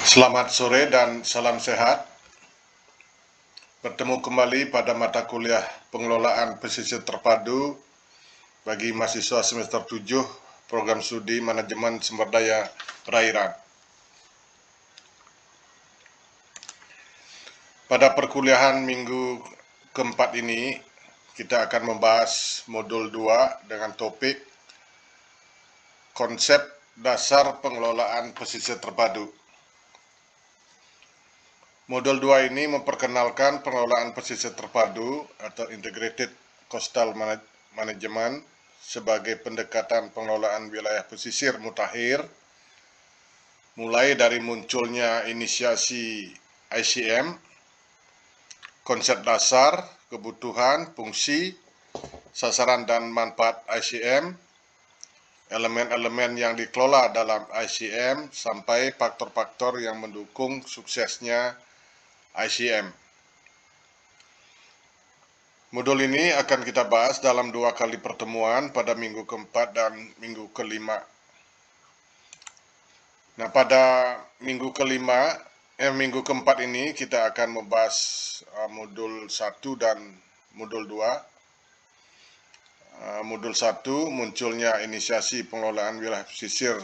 Selamat sore dan salam sehat. Bertemu kembali pada mata kuliah pengelolaan pesisir terpadu bagi mahasiswa semester 7 program studi manajemen sumber daya perairan. Pada perkuliahan minggu keempat ini, kita akan membahas modul 2 dengan topik konsep dasar pengelolaan pesisir terpadu. Modul 2 ini memperkenalkan pengelolaan pesisir terpadu atau Integrated Coastal Management sebagai pendekatan pengelolaan wilayah pesisir mutakhir, mulai dari munculnya inisiasi ICM, konsep dasar, kebutuhan, fungsi, sasaran dan manfaat ICM, elemen-elemen yang dikelola dalam ICM, sampai faktor-faktor yang mendukung suksesnya ICM. Modul ini akan kita bahas dalam 2 kali pertemuan pada minggu keempat dan minggu kelima. Nah, pada minggu keempat ini kita akan membahas modul 1 dan modul 2. Modul 1 munculnya inisiasi pengelolaan wilayah pesisir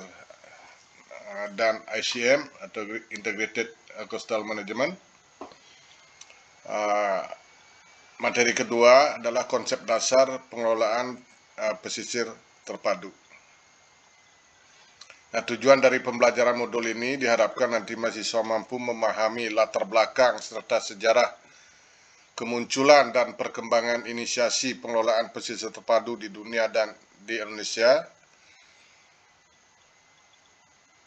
dan ICM atau Integrated Coastal Management. Materi kedua adalah konsep dasar pengelolaan pesisir terpadu. Nah, tujuan dari pembelajaran modul ini diharapkan nanti mahasiswa mampu memahami latar belakang serta sejarah kemunculan dan perkembangan inisiasi pengelolaan pesisir terpadu di dunia dan di Indonesia,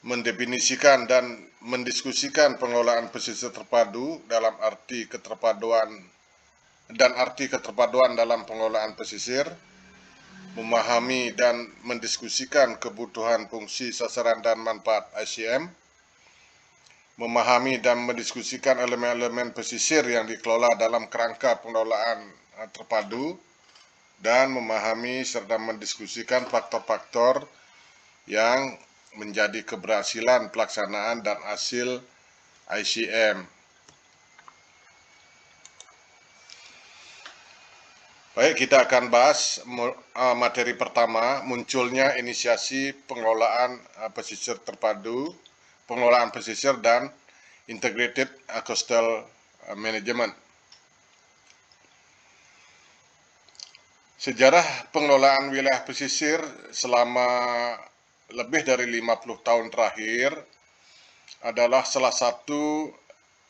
mendefinisikan dan mendiskusikan pengelolaan pesisir terpadu dalam arti keterpaduan dalam pengelolaan pesisir, memahami dan mendiskusikan kebutuhan, fungsi, sasaran, dan manfaat ICM, memahami dan mendiskusikan elemen-elemen pesisir yang dikelola dalam kerangka pengelolaan terpadu, dan memahami serta mendiskusikan faktor-faktor yang menjadi keberhasilan pelaksanaan dan hasil ICM. Baik, kita akan bahas materi pertama, munculnya inisiasi pengelolaan pesisir terpadu, pengelolaan pesisir dan Integrated Coastal Management. Sejarah pengelolaan wilayah pesisir selama lebih dari 50 tahun terakhir adalah salah satu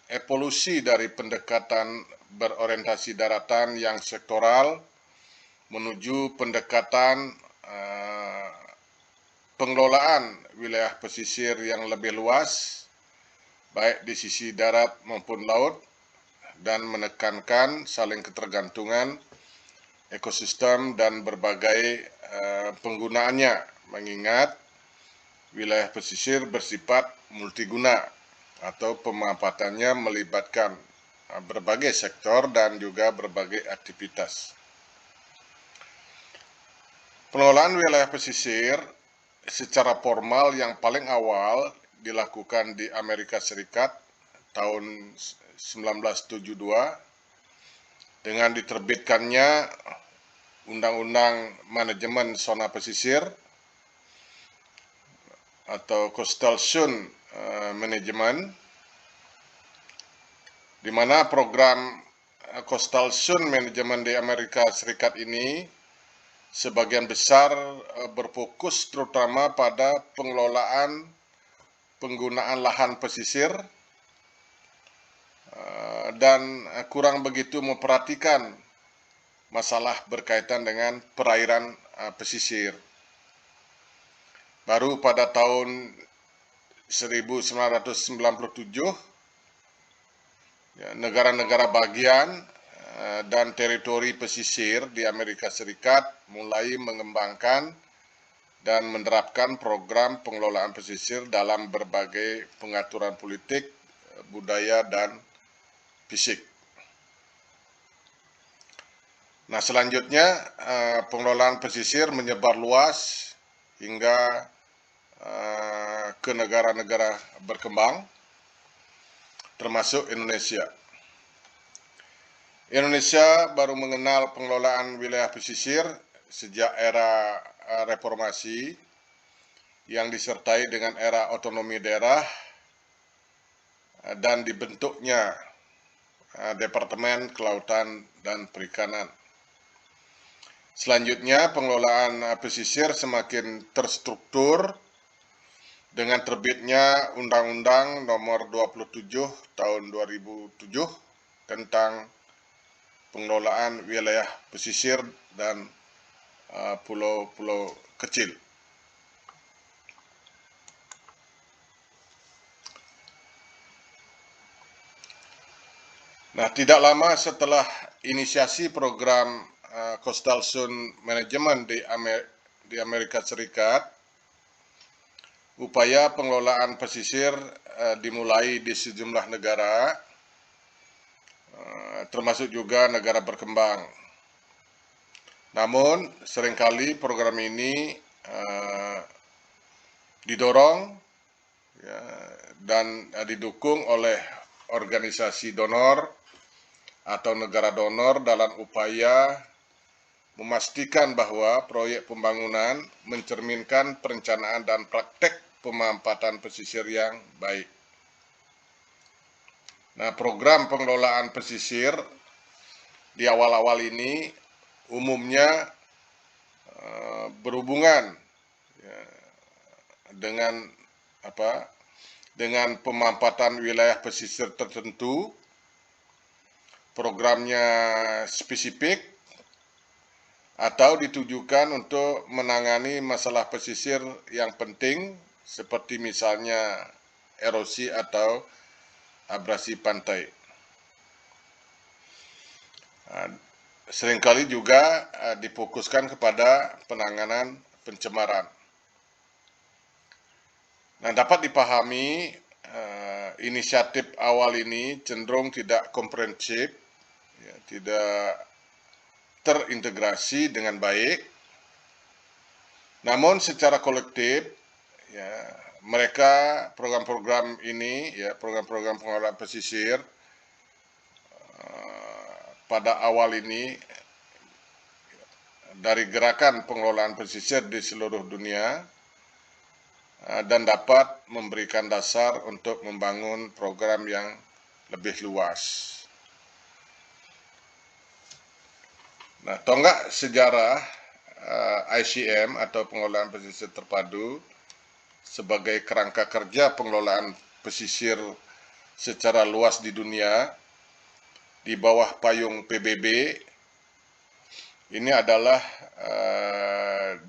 evolusi dari pendekatan berorientasi daratan yang sektoral menuju pendekatan pengelolaan wilayah pesisir yang lebih luas, baik di sisi darat maupun laut, dan menekankan saling ketergantungan ekosistem dan berbagai penggunaannya, mengingat wilayah pesisir bersifat multiguna atau pemanfaatannya melibatkan berbagai sektor dan juga berbagai aktivitas. Pengelolaan wilayah pesisir secara formal yang paling awal dilakukan di Amerika Serikat tahun 1972 dengan diterbitkannya Undang-Undang Manajemen Zona Pesisir atau Coastal Zone Management, di mana program Coastal Zone Management di Amerika Serikat ini sebagian besar berfokus terutama pada pengelolaan penggunaan lahan pesisir dan kurang begitu memperhatikan masalah berkaitan dengan perairan pesisir. Baru pada tahun 1997, negara-negara bagian dan teritori pesisir di Amerika Serikat mulai mengembangkan dan menerapkan program pengelolaan pesisir dalam berbagai pengaturan politik, budaya, dan fisik. Nah, selanjutnya pengelolaan pesisir menyebar luas hingga ke negara-negara berkembang termasuk Indonesia. Indonesia baru mengenal pengelolaan wilayah pesisir sejak era reformasi yang disertai dengan era otonomi daerah dan dibentuknya Departemen Kelautan dan Perikanan. Selanjutnya, pengelolaan pesisir semakin terstruktur dengan terbitnya Undang-Undang Nomor 27 Tahun 2007 tentang pengelolaan wilayah pesisir dan pulau-pulau kecil. Nah, tidak lama setelah inisiasi program Coastal Zone Management di Amerika Serikat, upaya pengelolaan pesisir dimulai di sejumlah negara, termasuk juga negara berkembang. Namun, seringkali program ini didorong dan didukung oleh organisasi donor atau negara donor dalam upaya memastikan bahwa proyek pembangunan mencerminkan perencanaan dan praktek pemanfaatan pesisir yang baik. Nah, program pengelolaan pesisir di awal-awal ini umumnya berhubungan dengan pemanfaatan wilayah pesisir tertentu. Programnya spesifik atau ditujukan untuk menangani masalah pesisir yang penting seperti misalnya erosi atau abrasi pantai. Seringkali juga difokuskan kepada penanganan pencemaran. Nah, dapat dipahami inisiatif awal ini cenderung tidak komprehensif, tidak terintegrasi dengan baik. Namun secara kolektif, mereka program-program ini, program-program pengelolaan pesisir pada awal ini dari gerakan pengelolaan pesisir di seluruh dunia dan dapat memberikan dasar untuk membangun program yang lebih luas. Nah, tonggak sejarah ICM atau pengelolaan pesisir terpadu sebagai kerangka kerja pengelolaan pesisir secara luas di dunia di bawah payung PBB ini adalah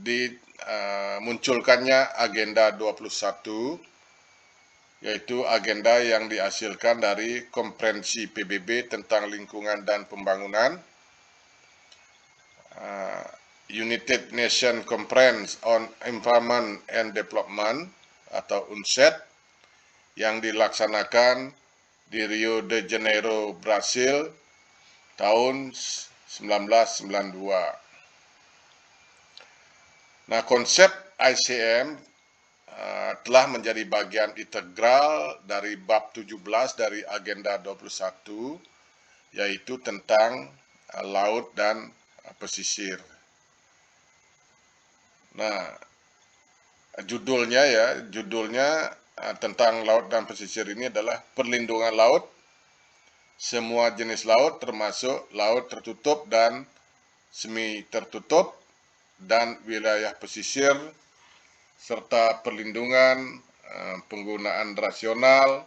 dimunculkannya Agenda 21, yaitu agenda yang dihasilkan dari konferensi PBB tentang lingkungan dan pembangunan, United Nations Conference on Environment and Development atau UNCED yang dilaksanakan di Rio de Janeiro, Brasil tahun 1992. Nah, konsep ICM telah menjadi bagian integral dari bab 17 dari Agenda 21, yaitu tentang laut dan pesisir. Nah, judulnya tentang laut dan pesisir ini adalah perlindungan laut, semua jenis laut termasuk laut tertutup dan semi tertutup dan wilayah pesisir, serta perlindungan, penggunaan rasional,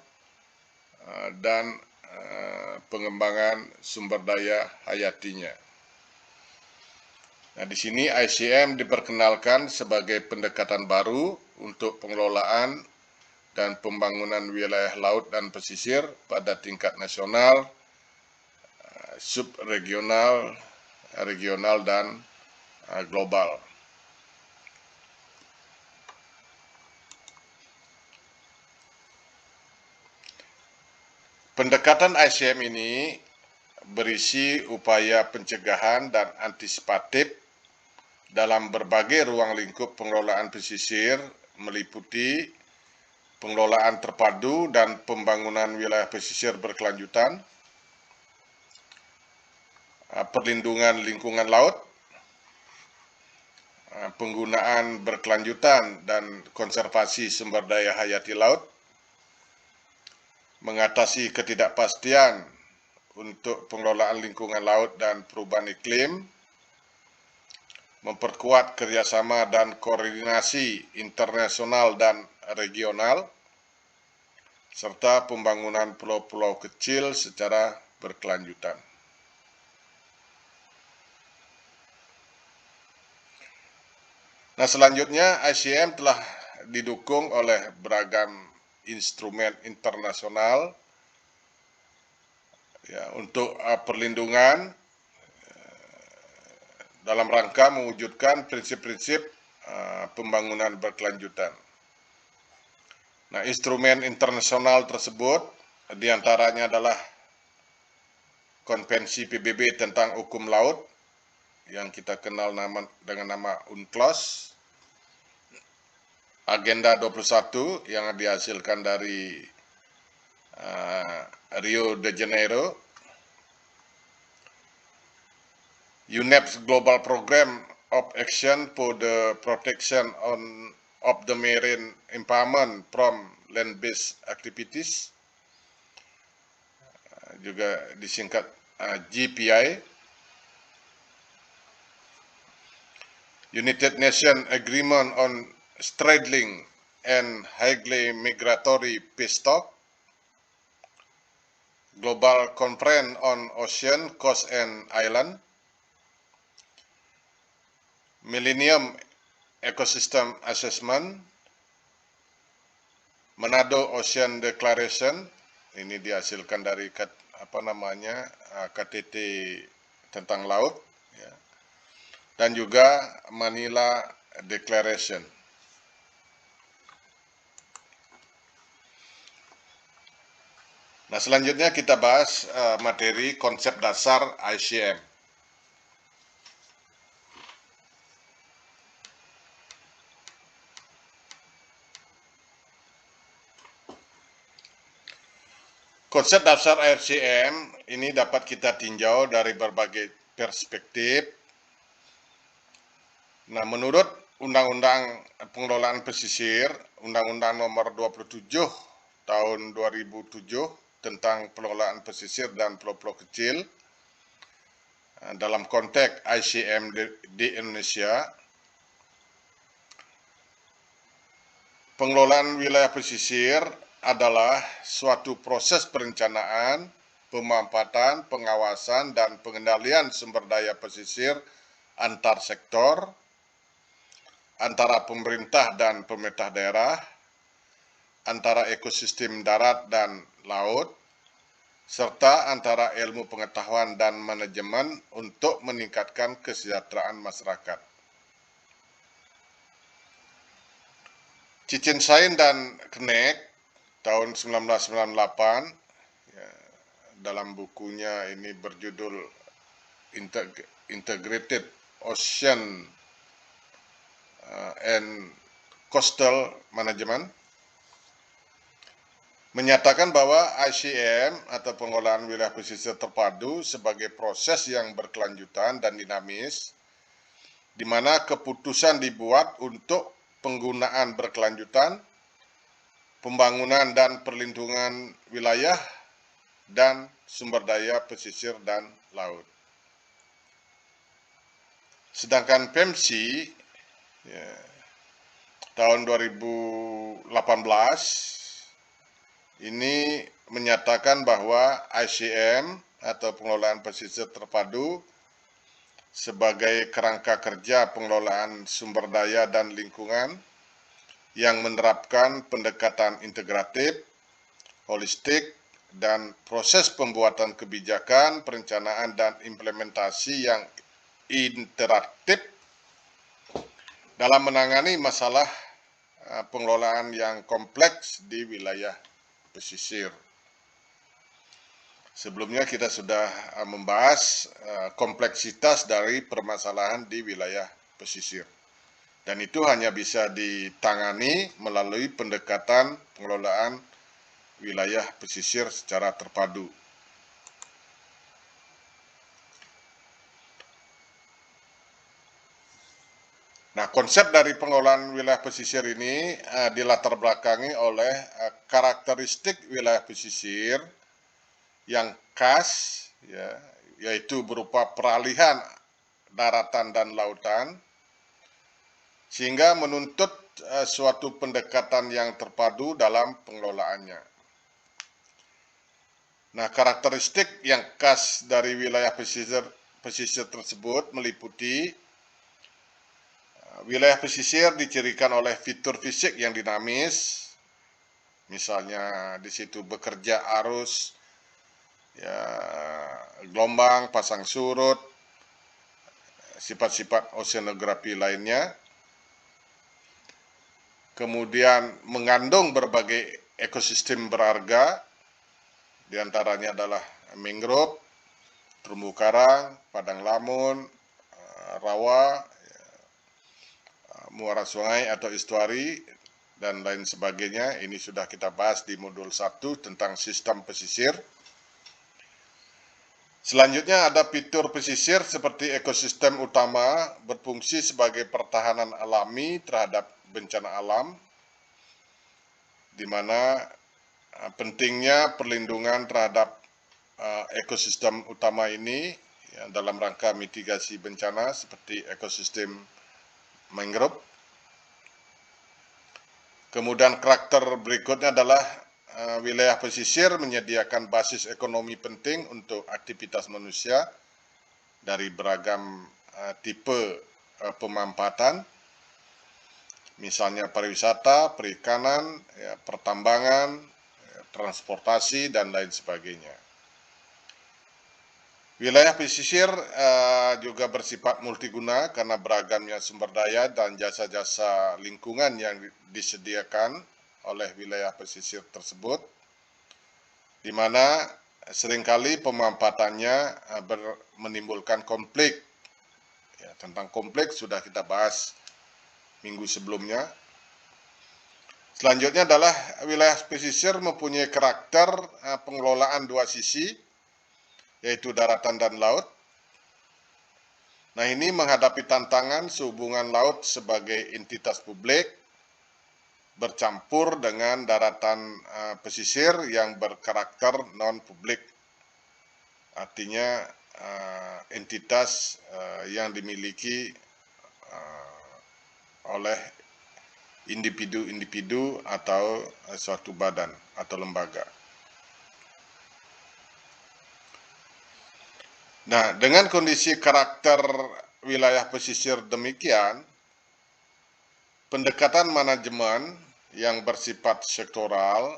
dan pengembangan sumber daya hayatinya. Nah, di sini ICM diperkenalkan sebagai pendekatan baru untuk pengelolaan dan pembangunan wilayah laut dan pesisir pada tingkat nasional, subregional, regional, dan global. Pendekatan ICM ini berisi upaya pencegahan dan antisipatif dalam berbagai ruang lingkup pengelolaan pesisir, meliputi pengelolaan terpadu dan pembangunan wilayah pesisir berkelanjutan, perlindungan lingkungan laut, penggunaan berkelanjutan dan konservasi sumber daya hayati laut, mengatasi ketidakpastian untuk pengelolaan lingkungan laut dan perubahan iklim, memperkuat kerjasama dan koordinasi internasional dan regional, serta pembangunan pulau-pulau kecil secara berkelanjutan. Nah, selanjutnya ICM telah didukung oleh beragam instrumen internasional ya, untuk perlindungan dalam rangka mewujudkan prinsip-prinsip pembangunan berkelanjutan. Nah, instrumen internasional tersebut diantaranya adalah Konvensi PBB tentang Hukum Laut yang kita kenal dengan nama UNCLOS, Agenda 21 yang dihasilkan dari Rio de Janeiro, UNEP's Global Program of Action for the Protection of the Marine Environment from Land-Based Activities, juga disingkat GPI, United Nations Agreement on Straddling and Highly Migratory Fish Stock, Global Conference on Ocean, Coast and Island, Millennium Ecosystem Assessment, Manado Ocean Declaration, ini dihasilkan dari KTT tentang laut, ya, dan juga Manila Declaration. Nah, selanjutnya kita bahas materi konsep dasar ICM. Konsep dasar ICM ini dapat kita tinjau dari berbagai perspektif. Nah, menurut Undang-Undang Pengelolaan Pesisir, Undang-Undang Nomor 27 Tahun 2007 tentang pengelolaan pesisir dan pulau-pulau kecil, dalam konteks ICM di Indonesia, pengelolaan wilayah pesisir adalah suatu proses perencanaan, pemanfaatan, pengawasan, dan pengendalian sumber daya pesisir antar sektor, antara pemerintah dan pemerintah daerah, antara ekosistem darat dan laut, serta antara ilmu pengetahuan dan manajemen untuk meningkatkan kesejahteraan masyarakat. Cicin Sain dan Knecht tahun 1998 ya, dalam bukunya ini berjudul Integrated Ocean and Coastal Management menyatakan bahwa ICM atau pengelolaan wilayah pesisir terpadu sebagai proses yang berkelanjutan dan dinamis, di mana keputusan dibuat untuk penggunaan berkelanjutan, pembangunan dan perlindungan wilayah, dan sumber daya pesisir dan laut. Sedangkan PEMSI ya, tahun 2018 ini menyatakan bahwa ICM atau pengelolaan pesisir terpadu sebagai kerangka kerja pengelolaan sumber daya dan lingkungan yang menerapkan pendekatan integratif, holistik, dan proses pembuatan kebijakan, perencanaan, dan implementasi yang interaktif dalam menangani masalah pengelolaan yang kompleks di wilayah pesisir. Sebelumnya kita sudah membahas kompleksitas dari permasalahan di wilayah pesisir. Dan itu hanya bisa ditangani melalui pendekatan pengelolaan wilayah pesisir secara terpadu. Nah, konsep dari pengelolaan wilayah pesisir ini dilatar belakangi oleh karakteristik wilayah pesisir yang khas, ya, yaitu berupa peralihan daratan dan lautan, sehingga menuntut suatu pendekatan yang terpadu dalam pengelolaannya. Nah, karakteristik yang khas dari wilayah pesisir tersebut meliputi wilayah pesisir dicirikan oleh fitur fisik yang dinamis, misalnya di situ bekerja arus, ya, gelombang, pasang surut, sifat-sifat oceanografi lainnya. Kemudian mengandung berbagai ekosistem berharga, diantaranya adalah mangrove, terumbu karang, padang lamun, rawa, muara sungai atau estuari, dan lain sebagainya. Ini sudah kita bahas di modul 1 tentang sistem pesisir. Selanjutnya ada fitur pesisir seperti ekosistem utama berfungsi sebagai pertahanan alami terhadap bencana alam, di mana pentingnya perlindungan terhadap ekosistem utama ini ya, dalam rangka mitigasi bencana seperti ekosistem mangrove. Kemudian karakter berikutnya adalah wilayah pesisir menyediakan basis ekonomi penting untuk aktivitas manusia dari beragam tipe pemanfaatan, misalnya pariwisata, perikanan, ya, pertambangan, ya, transportasi, dan lain sebagainya. Wilayah pesisir juga bersifat multiguna karena beragamnya sumber daya dan jasa-jasa lingkungan yang disediakan oleh wilayah pesisir tersebut, di mana seringkali pemanfaatannya menimbulkan konflik. Ya, tentang konflik sudah kita bahas minggu sebelumnya. Selanjutnya adalah wilayah pesisir mempunyai karakter pengelolaan dua sisi, yaitu daratan dan laut. Nah, ini menghadapi tantangan sehubungan laut sebagai entitas publik bercampur dengan daratan pesisir yang berkarakter non-publik. Artinya entitas yang dimiliki oleh individu-individu atau suatu badan atau lembaga. Nah, dengan kondisi karakter wilayah pesisir demikian, pendekatan manajemen yang bersifat sektoral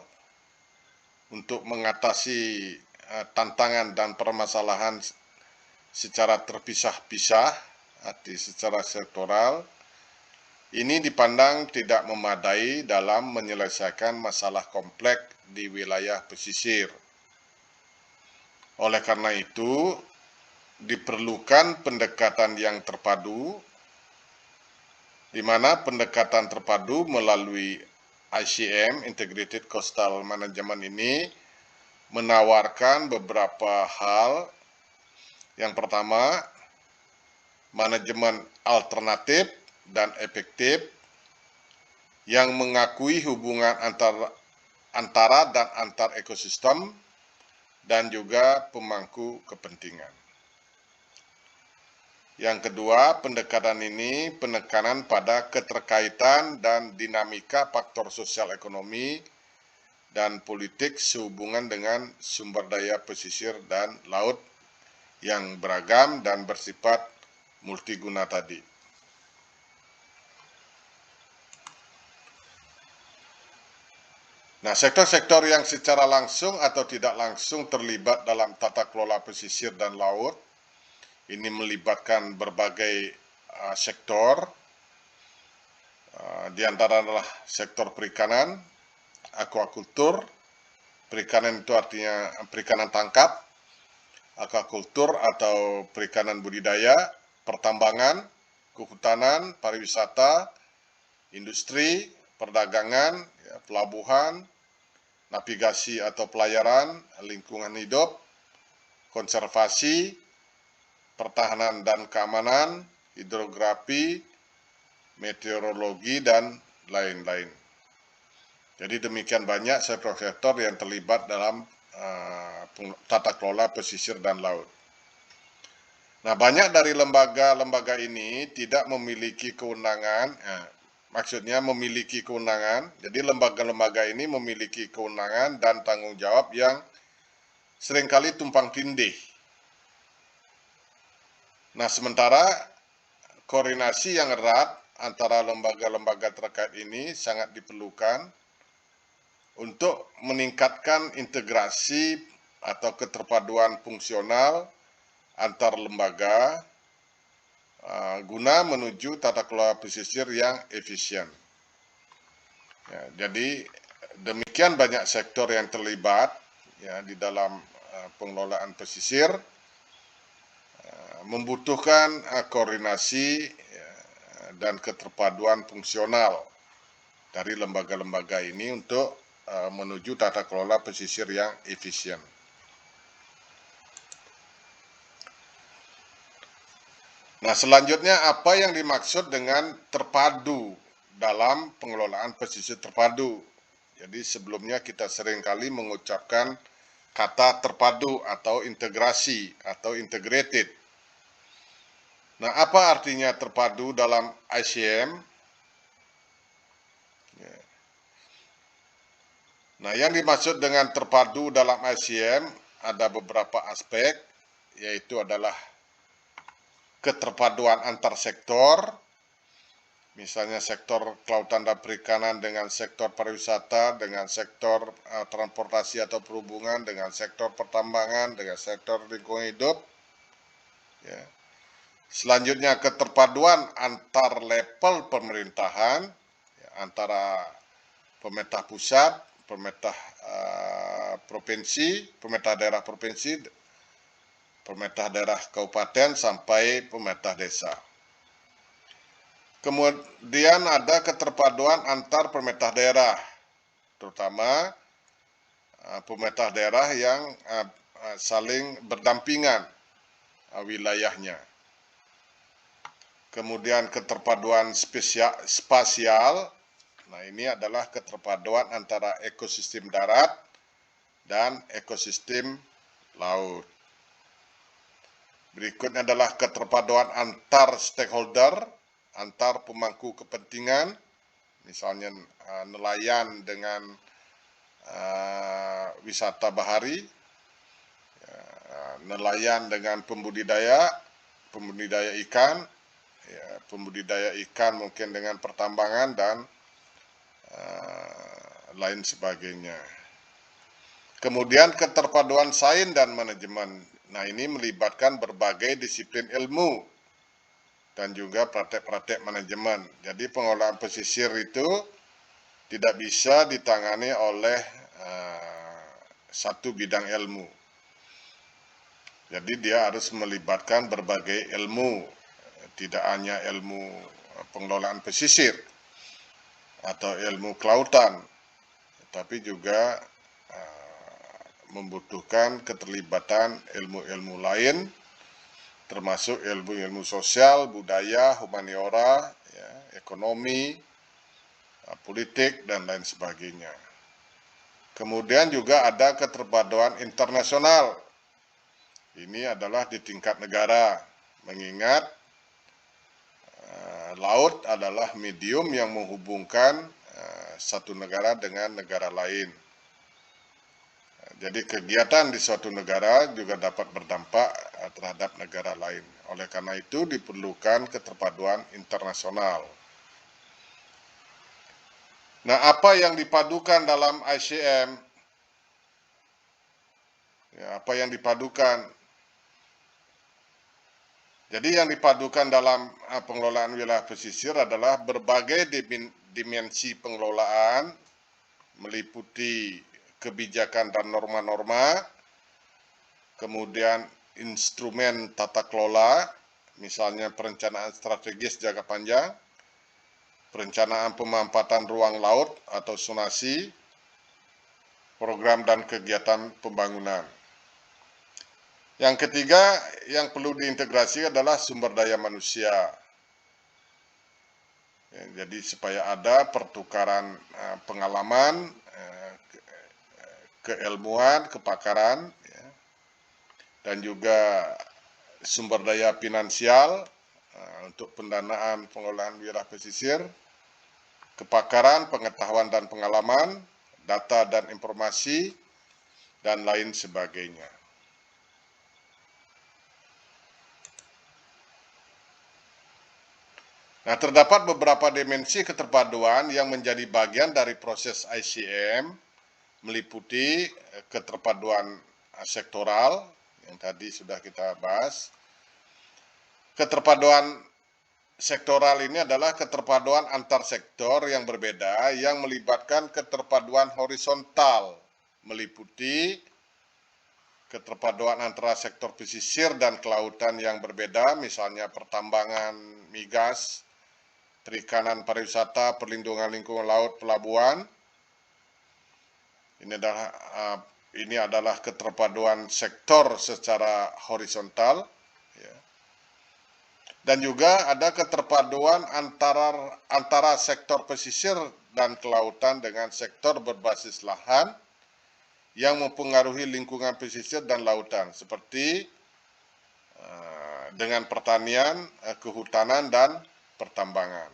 untuk mengatasi tantangan dan permasalahan secara terpisah-pisah, arti secara sektoral, ini dipandang tidak memadai dalam menyelesaikan masalah kompleks di wilayah pesisir. Oleh karena itu, diperlukan pendekatan yang terpadu, di mana pendekatan terpadu melalui ICM, Integrated Coastal Management ini, menawarkan beberapa hal. Yang pertama, manajemen alternatif dan efektif yang mengakui hubungan antara dan antar ekosistem dan juga pemangku kepentingan. Yang kedua, pendekatan ini penekanan pada keterkaitan dan dinamika faktor sosial ekonomi dan politik sehubungan dengan sumber daya pesisir dan laut yang beragam dan bersifat multiguna tadi. Nah, sektor-sektor yang secara langsung atau tidak langsung terlibat dalam tata kelola pesisir dan laut ini melibatkan berbagai sektor, di antara adalah sektor perikanan, aquacultur. Perikanan itu artinya perikanan tangkap, aquacultur atau perikanan budidaya, pertambangan, kehutanan, pariwisata, industri, perdagangan, ya, pelabuhan, navigasi atau pelayaran, lingkungan hidup, konservasi, pertahanan dan keamanan, hidrografi, meteorologi, dan lain-lain. Jadi demikian banyak sektor-sektor yang terlibat dalam tata kelola pesisir dan laut. Nah, banyak dari lembaga-lembaga ini tidak memiliki kewenangan, maksudnya memiliki kewenangan, jadi lembaga-lembaga ini memiliki kewenangan dan tanggung jawab yang seringkali tumpang tindih. Nah, sementara koordinasi yang erat antara lembaga-lembaga terkait ini sangat diperlukan untuk meningkatkan integrasi atau keterpaduan fungsional antar lembaga guna menuju tata kelola pesisir yang efisien. Ya, jadi demikian banyak sektor yang terlibat ya, di dalam pengelolaan pesisir, membutuhkan koordinasi ya, dan keterpaduan fungsional dari lembaga-lembaga ini untuk menuju tata kelola pesisir yang efisien. Nah, selanjutnya apa yang dimaksud dengan terpadu dalam pengelolaan pesisir terpadu? Jadi sebelumnya kita seringkali mengucapkan kata terpadu atau integrasi atau integrated. Nah, apa artinya terpadu dalam ICM? Nah, yang dimaksud dengan terpadu dalam ICM ada beberapa aspek, yaitu adalah keterpaduan antar sektor, misalnya sektor kelautan dan perikanan dengan sektor pariwisata, dengan sektor transportasi atau perhubungan, dengan sektor pertambangan, dengan sektor lingkungan hidup. Ya. Selanjutnya keterpaduan antar level pemerintahan, ya, antara pemerintah pusat, pemerintah provinsi, pemerintah daerah provinsi, pemerintah daerah kabupaten, sampai pemerintah desa. Kemudian ada keterpaduan antar pemerintah daerah, terutama pemerintah daerah yang saling berdampingan wilayahnya. Kemudian keterpaduan spasial, nah ini adalah keterpaduan antara ekosistem darat dan ekosistem laut. Berikutnya adalah keterpaduan antar stakeholder, antar pemangku kepentingan, misalnya nelayan dengan wisata bahari, nelayan dengan pembudidaya ikan, ya, pembudidaya ikan mungkin dengan pertambangan dan lain sebagainya. Kemudian keterpaduan sains dan manajemen. Nah, ini melibatkan berbagai disiplin ilmu dan juga praktek-praktek manajemen. Jadi pengelolaan pesisir itu tidak bisa ditangani oleh satu bidang ilmu. Jadi dia harus melibatkan berbagai ilmu, tidak hanya ilmu pengelolaan pesisir atau ilmu kelautan, tapi juga membutuhkan keterlibatan ilmu-ilmu lain, termasuk ilmu-ilmu sosial, budaya, humaniora, ya, ekonomi, politik, dan lain sebagainya. Kemudian juga ada keterpaduan internasional. Ini adalah di tingkat negara, mengingat laut adalah medium yang menghubungkan satu negara dengan negara lain. Jadi kegiatan di suatu negara juga dapat berdampak terhadap negara lain. Oleh karena itu diperlukan keterpaduan internasional. Nah, apa yang dipadukan dalam ICM? Ya, apa yang dipadukan? Jadi yang dipadukan dalam pengelolaan wilayah pesisir adalah berbagai dimensi pengelolaan, meliputi kebijakan dan norma-norma, kemudian instrumen tata kelola, misalnya perencanaan strategis jangka panjang, perencanaan pemanfaatan ruang laut atau zonasi, program dan kegiatan pembangunan. Yang ketiga yang perlu diintegrasi adalah sumber daya manusia. Jadi supaya ada pertukaran pengalaman, keilmuan, kepakaran, dan juga sumber daya finansial untuk pendanaan pengelolaan wilayah pesisir, kepakaran, pengetahuan dan pengalaman, data dan informasi, dan lain sebagainya. Nah, terdapat beberapa dimensi keterpaduan yang menjadi bagian dari proses ICM, meliputi keterpaduan sektoral, yang tadi sudah kita bahas. Keterpaduan sektoral ini adalah keterpaduan antar sektor yang berbeda yang melibatkan keterpaduan horizontal, meliputi keterpaduan antara sektor pesisir dan kelautan yang berbeda, misalnya pertambangan, migas, perikanan, pariwisata, perlindungan lingkungan laut, pelabuhan. Ini adalah keterpaduan sektor secara horizontal, ya. Dan juga ada keterpaduan antara sektor pesisir dan kelautan dengan sektor berbasis lahan yang mempengaruhi lingkungan pesisir dan lautan, seperti dengan pertanian, kehutanan, dan pertambangan.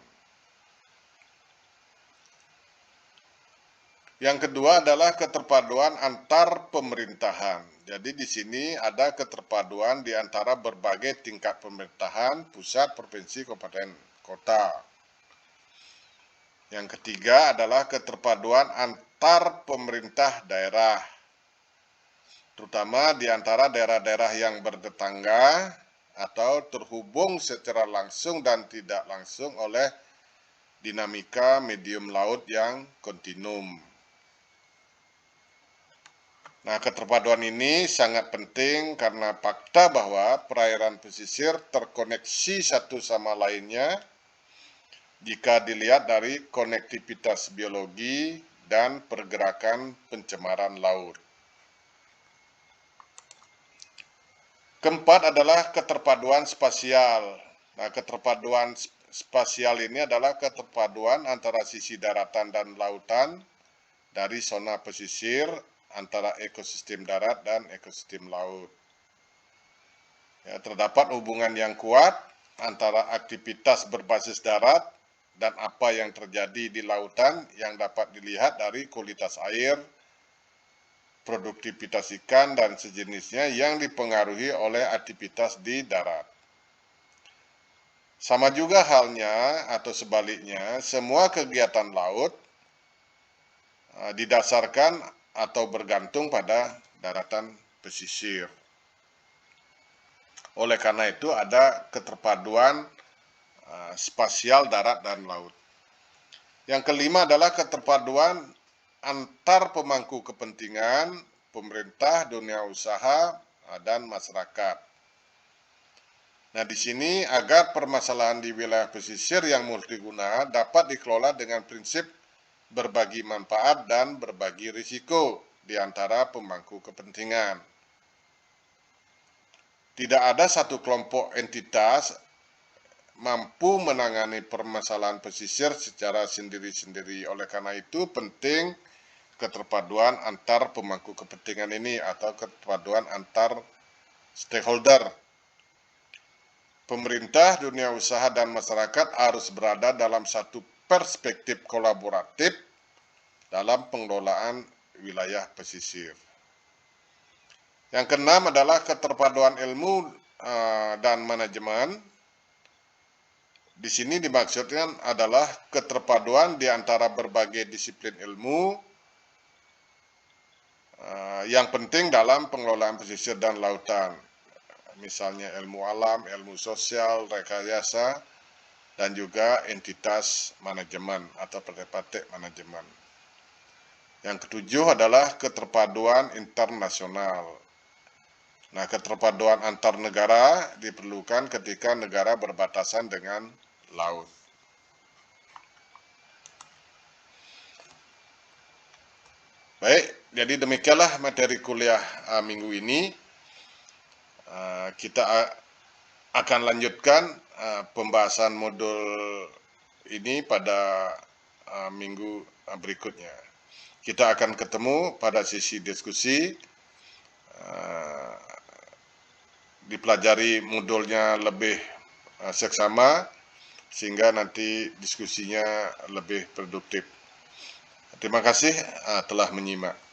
Yang kedua adalah keterpaduan antar pemerintahan. Jadi di sini ada keterpaduan di antara berbagai tingkat pemerintahan, pusat, provinsi, kabupaten, kota. Yang ketiga adalah keterpaduan antar pemerintah daerah, terutama di antara daerah-daerah yang bertetangga atau terhubung secara langsung dan tidak langsung oleh dinamika medium laut yang kontinum. Nah, keterpaduan ini sangat penting karena fakta bahwa perairan pesisir terkoneksi satu sama lainnya jika dilihat dari konektivitas biologi dan pergerakan pencemaran laut. Keempat adalah keterpaduan spasial. Nah, keterpaduan spasial ini adalah keterpaduan antara sisi daratan dan lautan dari zona pesisir antara ekosistem darat dan ekosistem laut. Ya, terdapat hubungan yang kuat antara aktivitas berbasis darat dan apa yang terjadi di lautan yang dapat dilihat dari kualitas air, produktivitas ikan, dan sejenisnya yang dipengaruhi oleh aktivitas di darat. Sama juga halnya atau sebaliknya, semua kegiatan laut didasarkan atau bergantung pada daratan pesisir. Oleh karena itu ada keterpaduan spasial darat dan laut. Yang kelima adalah keterpaduan antar pemangku kepentingan, pemerintah, dunia usaha, dan masyarakat. Nah, di sini agar permasalahan di wilayah pesisir yang multiguna dapat dikelola dengan prinsip berbagi manfaat dan berbagi risiko di antara pemangku kepentingan. Tidak ada satu kelompok entitas mampu menangani permasalahan pesisir secara sendiri-sendiri. Oleh karena itu penting keterpaduan antar pemangku kepentingan ini atau keterpaduan antar stakeholder. Pemerintah, dunia usaha, dan masyarakat harus berada dalam satu perspektif kolaboratif dalam pengelolaan wilayah pesisir. Yang keenam adalah keterpaduan ilmu dan manajemen. Di sini dimaksudkan adalah keterpaduan di antara berbagai disiplin ilmu yang penting dalam pengelolaan pesisir dan lautan. Misalnya ilmu alam, ilmu sosial, rekayasa, dan juga entitas manajemen atau praktek manajemen. Yang ketujuh adalah keterpaduan internasional. Nah, keterpaduan antar negara diperlukan ketika negara berbatasan dengan laut. Baik, jadi demikianlah materi kuliah minggu ini. Kita akan lanjutkan pembahasan modul ini pada minggu berikutnya. Kita akan ketemu pada sesi diskusi, dipelajari modulnya lebih seksama, sehingga nanti diskusinya lebih produktif. Terima kasih telah menyimak.